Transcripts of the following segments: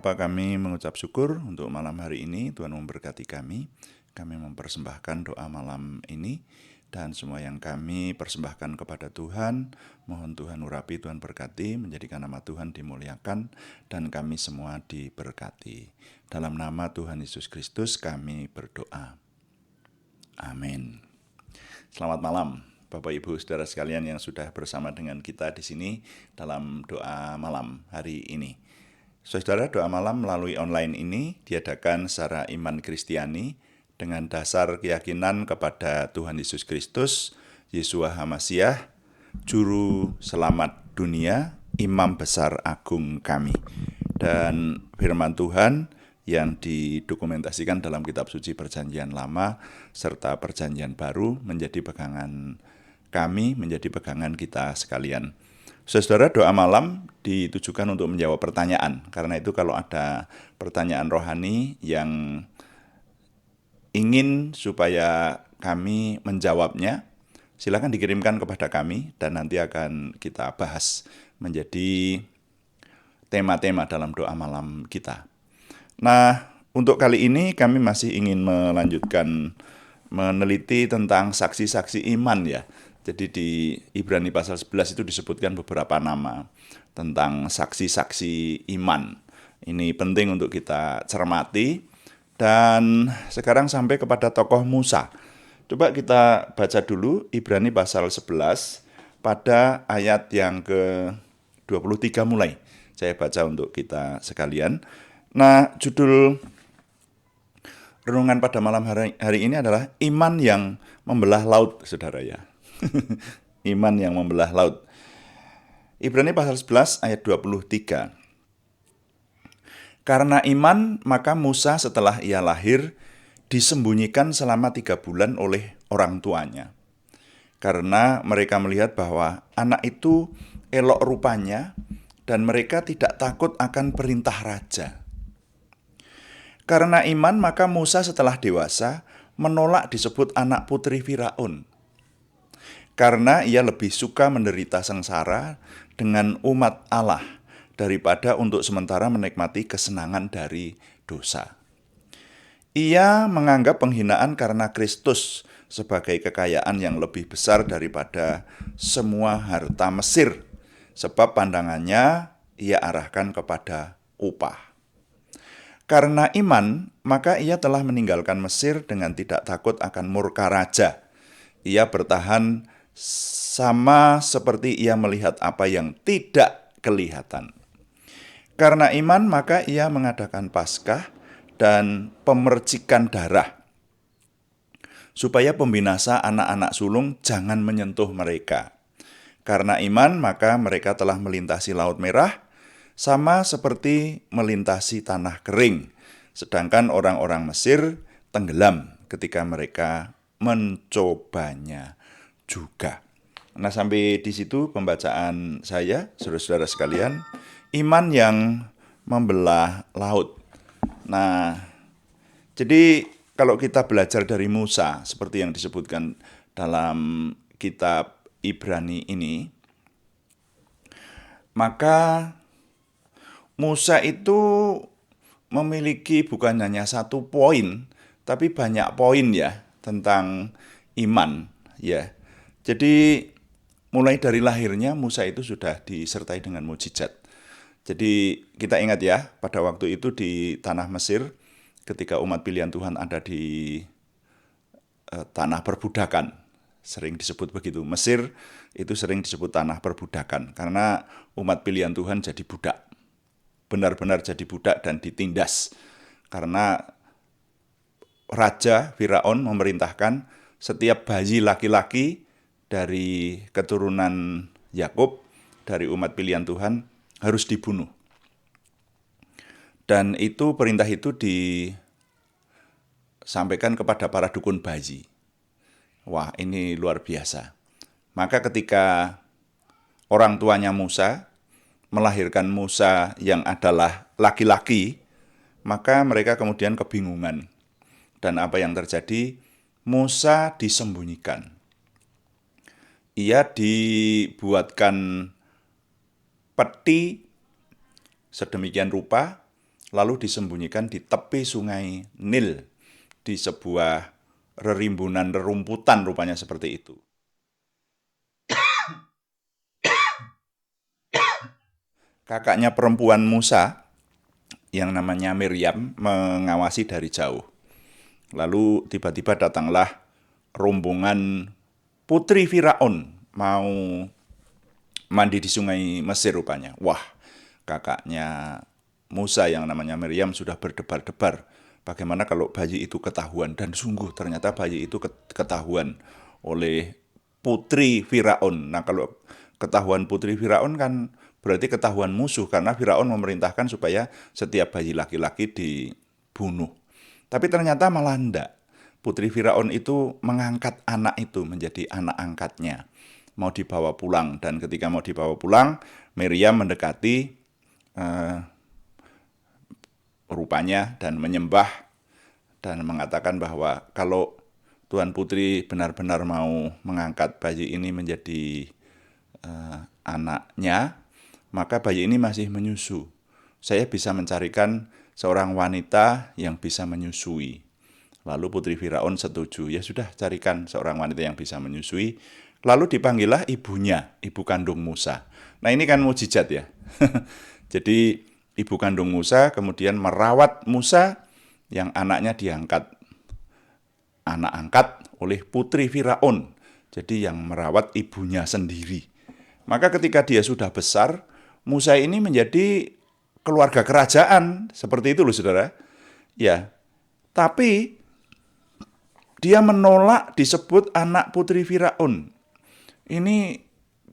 Bapa, kami mengucap syukur untuk malam hari ini. Tuhan memberkati kami. Kami mempersembahkan doa malam ini dan semua yang kami persembahkan kepada Tuhan. Mohon Tuhan urapi, Tuhan berkati, menjadikan nama Tuhan dimuliakan dan kami semua diberkati. Dalam nama Tuhan Yesus Kristus kami berdoa. Amin. Selamat malam, Bapak Ibu Saudara sekalian yang sudah bersama dengan kita di sini dalam doa malam hari ini. Saudara, doa malam melalui online ini diadakan secara iman Kristiani dengan dasar keyakinan kepada Tuhan Yesus Kristus, Yeshua HaMasyiah, Juru Selamat dunia, Imam Besar Agung kami. Dan firman Tuhan yang didokumentasikan dalam kitab suci Perjanjian Lama serta Perjanjian Baru menjadi pegangan kami, menjadi pegangan kita sekalian. Saudara, doa malam ditujukan untuk menjawab pertanyaan. Karena itu kalau ada pertanyaan rohani yang ingin supaya kami menjawabnya, silakan dikirimkan kepada kami dan nanti akan kita bahas menjadi tema-tema dalam doa malam kita. Nah, untuk kali ini kami masih ingin melanjutkan meneliti tentang saksi-saksi iman ya. Jadi di Ibrani pasal 11 itu disebutkan beberapa nama tentang saksi-saksi iman. Ini penting untuk kita cermati. Dan sekarang sampai kepada tokoh Musa. Coba kita baca dulu Ibrani pasal 11 pada ayat yang ke-23 mulai. Saya baca untuk kita sekalian. Nah, judul renungan pada malam hari ini adalah iman yang membelah laut, saudara ya. Iman yang membelah laut. Ibrani pasal 11 ayat 23. Karena iman, maka Musa setelah ia lahir disembunyikan selama 3 bulan oleh orang tuanya. Karena mereka melihat bahwa anak itu elok rupanya dan mereka tidak takut akan perintah raja. Karena iman, maka Musa setelah dewasa menolak disebut anak putri Firaun. Karena ia lebih suka menderita sengsara dengan umat Allah daripada untuk sementara menikmati kesenangan dari dosa. Ia menganggap penghinaan karena Kristus sebagai kekayaan yang lebih besar daripada semua harta Mesir, sebab pandangannya ia arahkan kepada upah. Karena iman, maka ia telah meninggalkan Mesir dengan tidak takut akan murka raja. Ia bertahan sama seperti ia melihat apa yang tidak kelihatan. Karena iman, maka ia mengadakan Paskah dan pemercikan darah, supaya pembinasa anak-anak sulung jangan menyentuh mereka. Karena iman, maka mereka telah melintasi Laut Merah, sama seperti melintasi tanah kering. Sedangkan orang-orang Mesir tenggelam ketika mereka mencobanya juga. Nah, sampai di situ pembacaan saya, saudara-saudara sekalian, iman yang membelah laut. Nah, jadi kalau kita belajar dari Musa, seperti yang disebutkan dalam kitab Ibrani ini, maka Musa itu memiliki bukan hanya satu poin, tapi banyak poin ya tentang iman ya. Jadi mulai dari lahirnya Musa itu sudah disertai dengan mukjizat. Jadi kita ingat ya, pada waktu itu di tanah Mesir, ketika umat pilihan Tuhan ada di tanah perbudakan, sering disebut begitu. Mesir itu sering disebut tanah perbudakan, karena umat pilihan Tuhan jadi budak. Benar-benar jadi budak dan ditindas. Karena Raja Firaun memerintahkan setiap bayi laki-laki dari keturunan Yakub, dari umat pilihan Tuhan, harus dibunuh. Dan itu perintah itu disampaikan kepada para dukun bayi. Wah, ini luar biasa. Maka ketika orang tuanya Musa melahirkan Musa yang adalah laki-laki, maka mereka kemudian kebingungan. Dan apa yang terjadi? Musa disembunyikan. Ia dibuatkan peti sedemikian rupa, lalu disembunyikan di tepi sungai Nil, di sebuah rerimbunan rerumputan rupanya seperti itu. Kakaknya perempuan Musa, yang namanya Miriam, mengawasi dari jauh. Lalu tiba-tiba datanglah rombongan putri Firaun mau mandi di sungai Mesir rupanya. Wah, kakaknya Musa yang namanya Miriam sudah berdebar-debar. Bagaimana kalau bayi itu ketahuan? Dan sungguh ternyata bayi itu ketahuan oleh putri Firaun. Nah, kalau ketahuan putri Firaun kan berarti ketahuan musuh, karena Firaun memerintahkan supaya setiap bayi laki-laki dibunuh. Tapi ternyata malah enggak. Putri Firaun itu mengangkat anak itu menjadi anak angkatnya. Mau dibawa pulang, dan ketika mau dibawa pulang, Miriam mendekati rupanya dan menyembah dan mengatakan bahwa kalau Tuan Putri benar-benar mau mengangkat bayi ini menjadi anaknya, maka bayi ini masih menyusu. Saya bisa mencarikan seorang wanita yang bisa menyusui. Lalu Putri Firaun setuju, ya sudah carikan seorang wanita yang bisa menyusui. Lalu dipanggillah ibunya, ibu kandung Musa. Nah ini kan mujizat ya. Jadi ibu kandung Musa kemudian merawat Musa yang anaknya diangkat. Anak angkat oleh Putri Firaun. Jadi yang merawat ibunya sendiri. Maka ketika dia sudah besar, Musa ini menjadi keluarga kerajaan. Seperti itu loh saudara. Ya, tapi dia menolak disebut anak Putri Firaun. Ini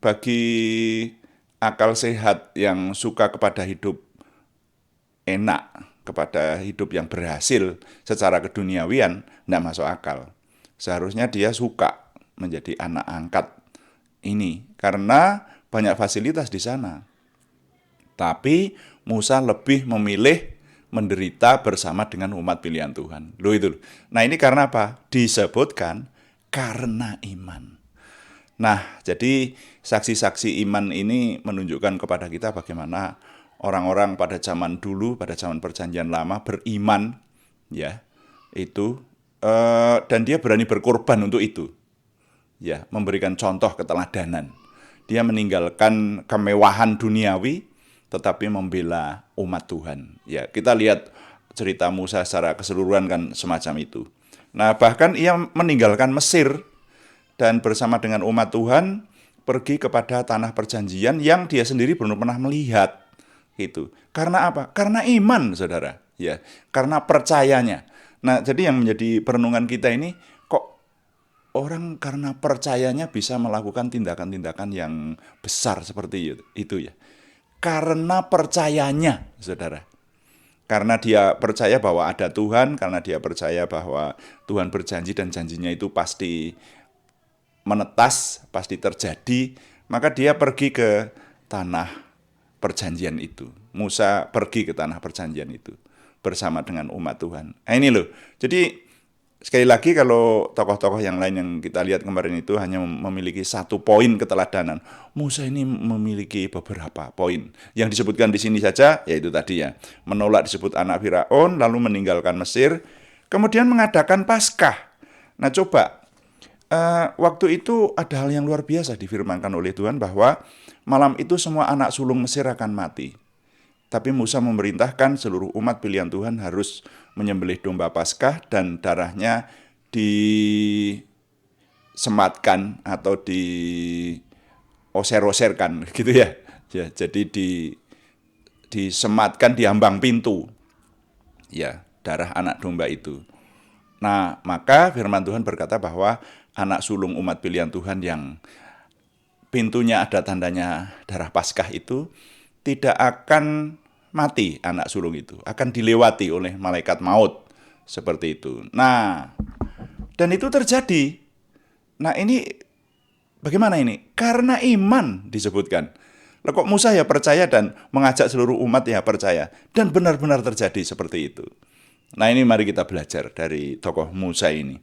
bagi akal sehat yang suka kepada hidup enak, kepada hidup yang berhasil secara keduniawian, tidak masuk akal. Seharusnya dia suka menjadi anak angkat ini, karena banyak fasilitas di sana. Tapi Musa lebih memilih menderita bersama dengan umat pilihan Tuhan. Loh itu. Nah ini karena apa? Disebutkan karena iman. Nah, jadi saksi-saksi iman ini menunjukkan kepada kita bagaimana orang-orang pada zaman dulu, pada zaman perjanjian lama beriman, ya, itu, dan dia berani berkorban untuk itu, ya, memberikan contoh keteladanan. Dia meninggalkan kemewahan duniawi, tetapi membela umat Tuhan. Ya, kita lihat cerita Musa secara keseluruhan kan semacam itu. Nah, bahkan ia meninggalkan Mesir dan bersama dengan umat Tuhan pergi kepada tanah perjanjian yang dia sendiri belum pernah melihat. Itu. Karena apa? Karena iman, saudara. Ya, karena percayanya. Nah, jadi yang menjadi perenungan kita ini, kok orang karena percayanya bisa melakukan tindakan-tindakan yang besar seperti itu ya. Karena percayanya, saudara. Karena dia percaya bahwa ada Tuhan, karena dia percaya bahwa Tuhan berjanji dan janjinya itu pasti menetas, pasti terjadi, maka dia pergi ke tanah perjanjian itu. Musa pergi ke tanah perjanjian itu bersama dengan umat Tuhan. Nah ini loh, jadi sekali lagi kalau tokoh-tokoh yang lain yang kita lihat kemarin itu hanya memiliki satu poin keteladanan, Musa ini memiliki beberapa poin. Yang disebutkan di sini saja, yaitu tadi ya, menolak disebut anak Firaun, lalu meninggalkan Mesir, kemudian mengadakan Paskah. Nah coba, waktu itu ada hal yang luar biasa difirmankan oleh Tuhan bahwa malam itu semua anak sulung Mesir akan mati. Tapi Musa memerintahkan seluruh umat pilihan Tuhan harus menyembelih domba Paskah dan darahnya disematkan atau dioser-oserkan gitu ya. Ya, jadi disematkan di ambang pintu. Ya, darah anak domba itu. Nah, maka firman Tuhan berkata bahwa anak sulung umat pilihan Tuhan yang pintunya ada tandanya darah Paskah itu tidak akan mati, anak sulung itu akan dilewati oleh malaikat maut seperti itu. Nah, dan itu terjadi. Nah, ini bagaimana ini? Karena iman disebutkan. Lah kok Musa ya percaya dan mengajak seluruh umat ya percaya, dan benar-benar terjadi seperti itu. Nah, ini mari kita belajar dari tokoh Musa ini.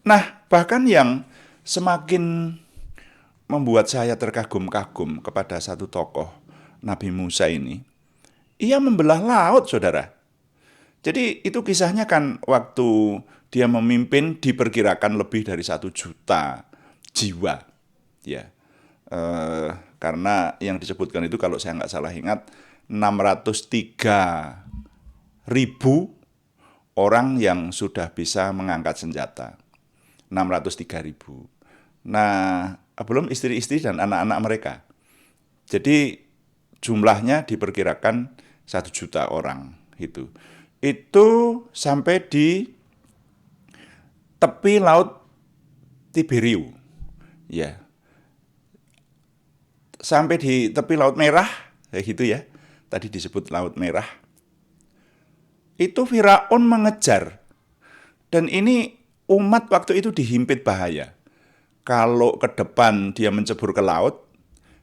Nah, bahkan yang semakin membuat saya terkagum-kagum kepada satu tokoh Nabi Musa ini, ia membelah laut, saudara. Jadi itu kisahnya kan waktu dia memimpin diperkirakan lebih dari 1 juta jiwa. Ya, karena yang disebutkan itu kalau saya nggak salah ingat 603.000 orang yang sudah bisa mengangkat senjata. 603.000. Nah, belum istri-istri dan anak-anak mereka. Jadi jumlahnya diperkirakan 1 juta orang itu. Itu sampai di tepi laut Tiberiu. Ya. Sampai di tepi Laut Merah, kayak gitu ya. Tadi disebut Laut Merah. Itu Firaun mengejar. Dan ini umat waktu itu dihimpit bahaya. Kalau ke depan dia mencebur ke laut,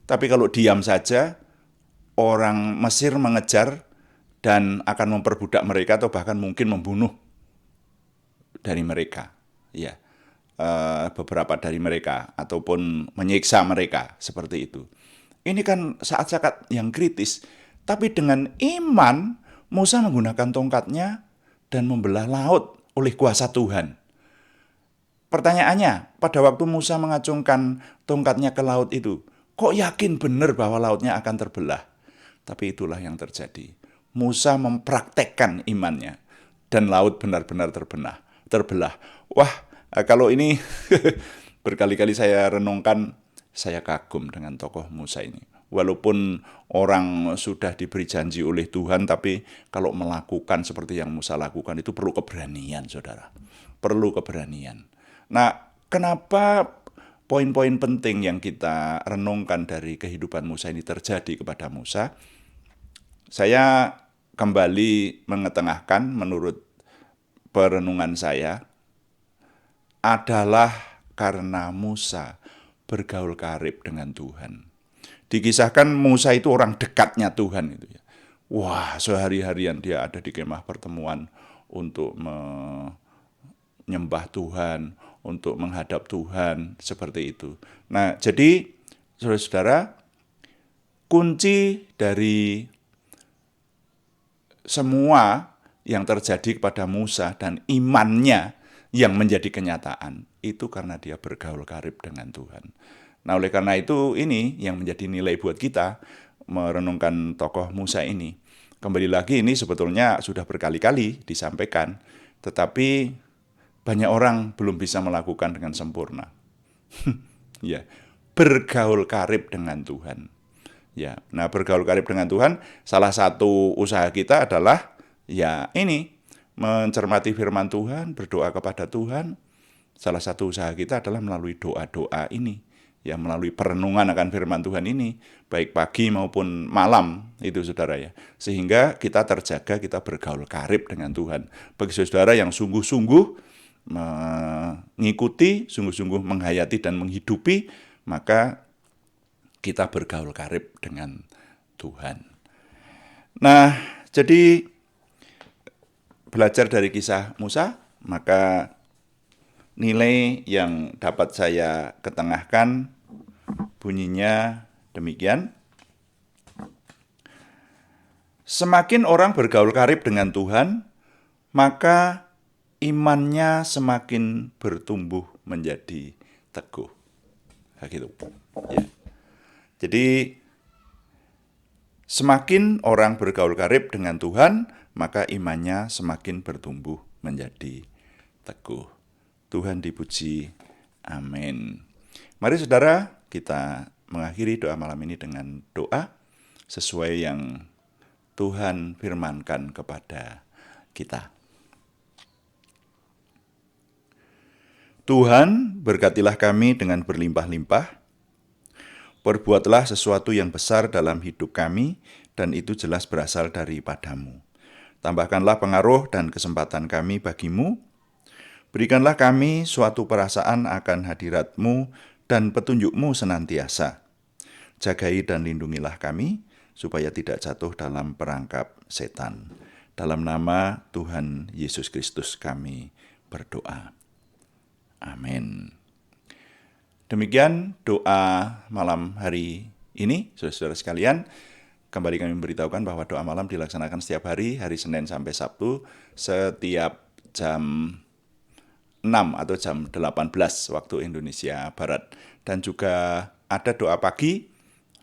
tapi kalau diam saja, orang Mesir mengejar dan akan memperbudak mereka atau bahkan mungkin membunuh dari mereka. Ya, beberapa dari mereka ataupun menyiksa mereka seperti itu. Ini kan saat-saat yang kritis. Tapi dengan iman, Musa menggunakan tongkatnya dan membelah laut oleh kuasa Tuhan. Pertanyaannya, pada waktu Musa mengacungkan tongkatnya ke laut itu, kok yakin benar bahwa lautnya akan terbelah? Tapi itulah yang terjadi. Musa mempraktekkan imannya dan laut benar-benar terbelah. Wah, kalau ini berkali-kali saya renungkan, saya kagum dengan tokoh Musa ini. Walaupun orang sudah diberi janji oleh Tuhan, tapi kalau melakukan seperti yang Musa lakukan itu perlu keberanian, saudara. Perlu keberanian. Nah, kenapa poin-poin penting yang kita renungkan dari kehidupan Musa ini terjadi kepada Musa? Saya kembali mengetengahkan menurut perenungan saya adalah karena Musa bergaul karib dengan Tuhan. Dikisahkan Musa itu orang dekatnya Tuhan itu ya. Wah, sehari-harian dia ada di kemah pertemuan untuk menyembah Tuhan, untuk menghadap Tuhan, seperti itu. Nah, jadi saudara-saudara, kunci dari semua yang terjadi kepada Musa dan imannya yang menjadi kenyataan, itu karena dia bergaul karib dengan Tuhan. Nah, oleh karena itu ini yang menjadi nilai buat kita merenungkan tokoh Musa ini. Kembali lagi ini sebetulnya sudah berkali-kali disampaikan, tetapi banyak orang belum bisa melakukan dengan sempurna. Ya, bergaul karib dengan Tuhan. Ya, nah bergaul karib dengan Tuhan, salah satu usaha kita adalah ya ini mencermati firman Tuhan, berdoa kepada Tuhan. Salah satu usaha kita adalah melalui doa-doa ini, ya melalui perenungan akan firman Tuhan ini, baik pagi maupun malam itu saudara ya. Sehingga kita terjaga, kita bergaul karib dengan Tuhan. Bagi saudara yang sungguh-sungguh mengikuti, sungguh-sungguh menghayati dan menghidupi, maka kita bergaul karib dengan Tuhan. Nah, jadi belajar dari kisah Musa, maka nilai yang dapat saya ketengahkan bunyinya demikian. Semakin orang bergaul karib dengan Tuhan, maka imannya semakin bertumbuh menjadi teguh. Gitu. Ya. Jadi semakin orang bergaul karib dengan Tuhan, maka imannya semakin bertumbuh menjadi teguh. Tuhan dipuji. Amin. Mari saudara, kita mengakhiri doa malam ini dengan doa sesuai yang Tuhan firmankan kepada kita. Tuhan, berkatilah kami dengan berlimpah-limpah. Perbuatlah sesuatu yang besar dalam hidup kami, dan itu jelas berasal daripada-Mu. Tambahkanlah pengaruh dan kesempatan kami bagi-Mu. Berikanlah kami suatu perasaan akan hadirat-Mu dan petunjuk-Mu senantiasa. Jagai dan lindungilah kami, supaya tidak jatuh dalam perangkap setan. Dalam nama Tuhan Yesus Kristus kami berdoa. Amin. Demikian doa malam hari ini, saudara-saudara sekalian. kembali kami memberitahukan bahwa doa malam dilaksanakan setiap hari Senin sampai Sabtu, setiap jam 6 atau jam 18 waktu Indonesia Barat. Dan juga ada doa pagi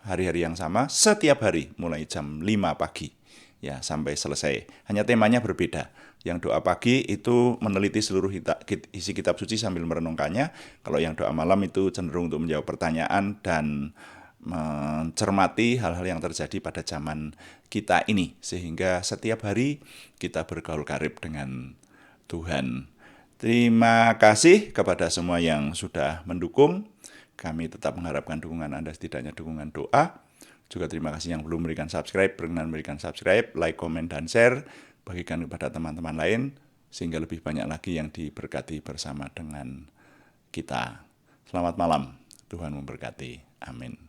hari-hari yang sama setiap hari mulai jam 5 pagi ya sampai selesai. Hanya temanya berbeda. Yang doa pagi itu meneliti seluruh isi kitab suci sambil merenungkannya. Kalau yang doa malam itu cenderung untuk menjawab pertanyaan dan mencermati hal-hal yang terjadi pada zaman kita ini. Sehingga setiap hari kita bergaul karib dengan Tuhan. Terima kasih kepada semua yang sudah mendukung. Kami tetap mengharapkan dukungan Anda, setidaknya dukungan doa. Juga terima kasih yang belum memberikan subscribe, berkenan memberikan subscribe, like, komen, dan share. Bagikan kepada teman-teman lain, sehingga lebih banyak lagi yang diberkati bersama dengan kita. Selamat malam, Tuhan memberkati. Amin.